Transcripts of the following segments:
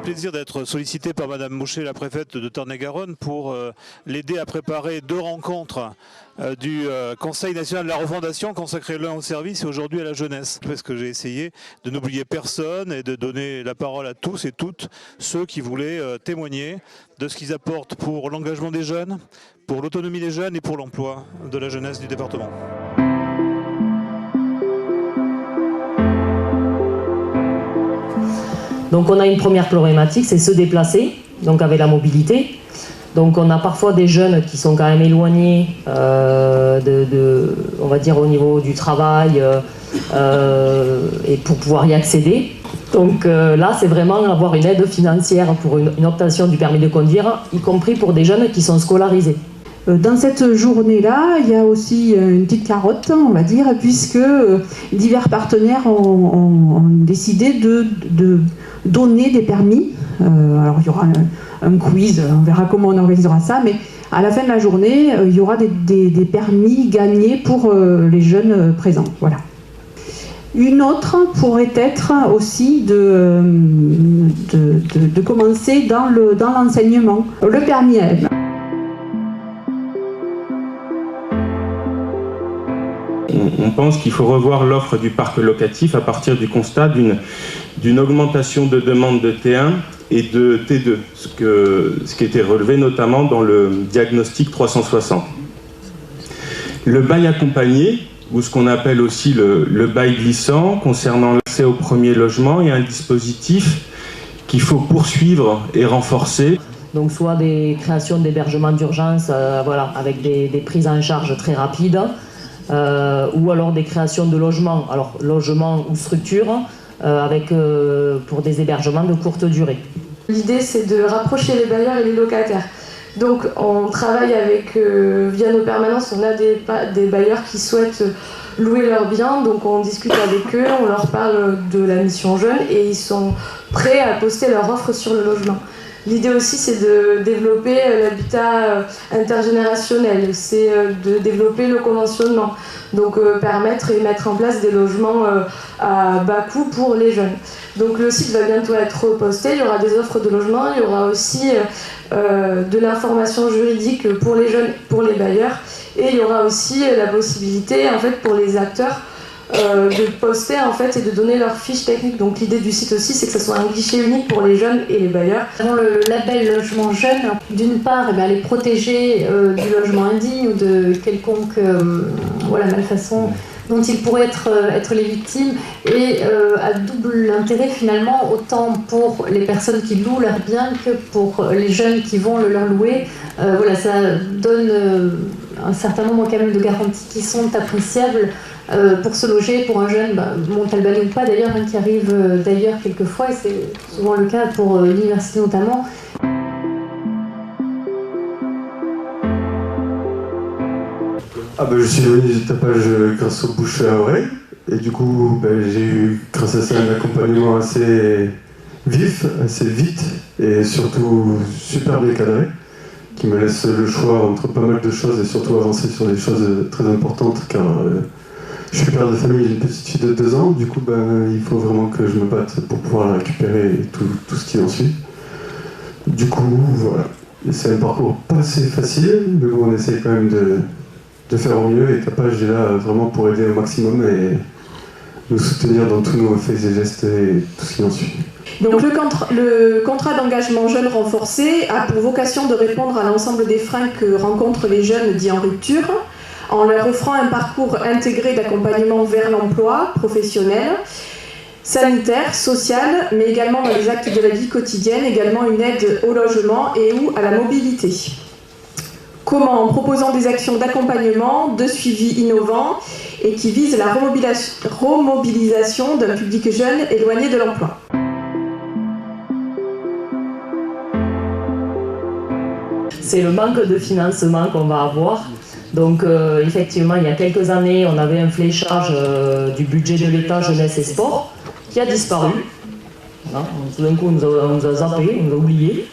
plaisir d'être sollicité par Madame Mouchet, la préfète de Tarn-et-Garonne, pour l'aider à préparer 2 rencontres du Conseil national de la refondation, consacré l'un au service et aujourd'hui à la jeunesse. Parce que j'ai essayé de n'oublier personne et de donner la parole à tous et toutes ceux qui voulaient témoigner de ce qu'ils apportent pour l'engagement des jeunes, pour l'autonomie des jeunes et pour l'emploi de la jeunesse du département. Donc on a une première problématique, c'est se déplacer, donc avec la mobilité. Donc on a parfois des jeunes qui sont quand même éloignés, on va dire au niveau du travail, et pour pouvoir y accéder. Donc là, c'est vraiment avoir une aide financière pour une obtention du permis de conduire, y compris pour des jeunes qui sont scolarisés. Dans cette journée-là, il y a aussi une petite carotte, on va dire, puisque divers partenaires ont décidé de donner des permis. Alors il y aura un quiz, on verra comment on organisera ça, mais à la fin de la journée, il y aura des permis gagnés pour les jeunes présents. Voilà. Une autre pourrait être aussi de commencer dans l'enseignement. Le permis M. On pense qu'il faut revoir l'offre du parc locatif à partir du constat d'une augmentation de demande de T1 et de T2, ce qui était relevé notamment dans le diagnostic 360. Le bail accompagné, ou ce qu'on appelle aussi le bail glissant, concernant l'accès au premier logement, est un dispositif qu'il faut poursuivre et renforcer. Donc soit des créations d'hébergements d'urgence voilà, avec des prises en charge très rapides, ou alors des créations de logements, alors logements ou structures, pour des hébergements de courte durée. L'idée, c'est de rapprocher les bailleurs et les locataires. Donc on travaille via nos permanences, on a des bailleurs qui souhaitent louer leurs biens, donc on discute avec eux, on leur parle de la mission jeune et ils sont prêts à poster leur offre sur le logement. L'idée aussi, c'est de développer l'habitat intergénérationnel, c'est de développer le conventionnement, donc permettre et mettre en place des logements à bas coût pour les jeunes. Donc le site va bientôt être posté, il y aura des offres de logement, il y aura aussi de l'information juridique pour les jeunes, pour les bailleurs, et il y aura aussi la possibilité en fait, pour les acteurs de poster en fait, et de donner leurs fiches techniques. Donc l'idée du site aussi, c'est que ce soit un guichet unique pour les jeunes et les bailleurs. Le label logement jeune, d'une part, les protéger du logement indigne ou de quelconque malfaçon dont ils pourraient être les victimes, et à double intérêt finalement, autant pour les personnes qui louent leurs biens que pour les jeunes qui vont le leur louer. Ça donne un certain nombre quand même de garanties qui sont appréciables pour se loger, pour un jeune, Montalbanais ou pas d'ailleurs, qui arrive d'ailleurs quelquefois, et c'est souvent le cas pour l'université notamment. Je suis venu du tapage grâce au bouche à oreille, et du coup j'ai eu grâce à ça un accompagnement assez vif, assez vite et surtout super bien cadré, qui me laisse le choix entre pas mal de choses et surtout avancer sur des choses très importantes, car je suis père de famille, j'ai une petite fille de 2 ans, du coup il faut vraiment que je me batte pour pouvoir la récupérer et tout ce qui en suit. Du coup voilà, c'est un parcours pas assez facile, mais bon, on essaye quand même de faire au mieux, et Tapage est là vraiment pour aider au maximum et nous soutenir dans tous nos faits et gestes et tout ce qui en suit. Donc le contrat d'engagement jeune renforcé a pour vocation de répondre à l'ensemble des freins que rencontrent les jeunes dits en rupture, en leur offrant un parcours intégré d'accompagnement vers l'emploi professionnel, sanitaire, social, mais également dans les actes de la vie quotidienne, également une aide au logement et ou à la mobilité. Comment? En proposant des actions d'accompagnement, de suivi innovants et qui visent la remobilisation d'un public jeune éloigné de l'emploi. C'est le manque de financement qu'on va avoir. Donc effectivement, il y a quelques années, on avait un fléchage du budget de l'État jeunesse et sport qui a disparu. Tout d'un coup, on nous a zappé, on nous a oublié.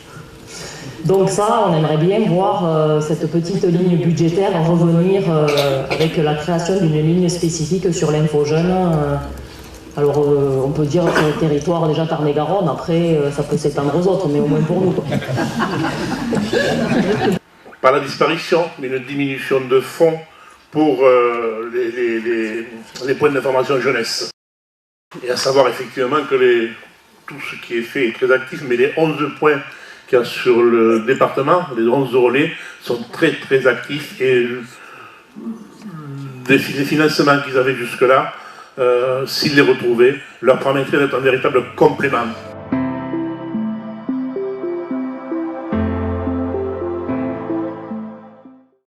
Donc ça, on aimerait bien voir cette petite ligne budgétaire revenir avec la création d'une ligne spécifique sur l'info jeune Alors on peut dire que c'est un territoire déjà Tarn-et-Garonne, après ça peut s'étendre aux autres, mais au moins pour nous. Pas la disparition, mais une diminution de fonds pour les points d'information jeunesse. Et à savoir effectivement que tout ce qui est fait est très actif, mais les 11 points qu'il y a sur le département, les 11 relais, sont très très actifs et les financements qu'ils avaient jusque-là, s'ils les retrouvaient, leur permettraient d'être un véritable complément.